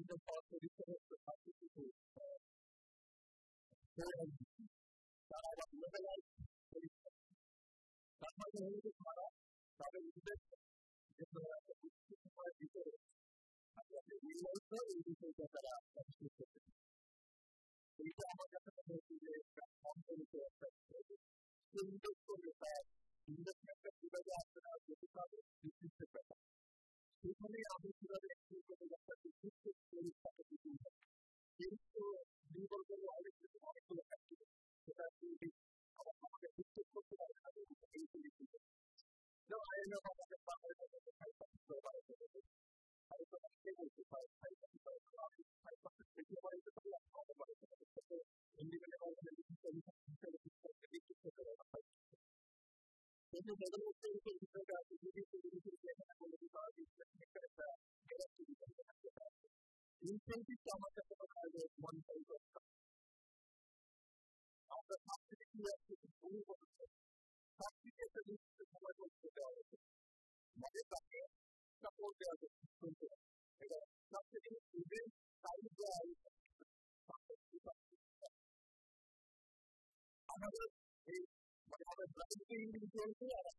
the possibility of the possibility that I was legalized that might be able to come out that is the best if the people we also indicate that there are substitutes. We can have a community that comes to the effect. So we just go with that. In the sector, we will have to have this is the better. Usually, I will do the example of the statistics very specifically. So, we will go always with the molecular activity. So that we will our statistics of the activity. Now, I know how much the power of the type of provider is. I was going to say this is by type of This is the level of things that you think about the duties of the education and the bodies that make it get up to the capacity. We think it's so much of the provider is one thing of the possibility of the move of the possibility of the commercial fidelity. What is that here? Support the other principle. Subsidy within side drive another is whatever drive the individual to our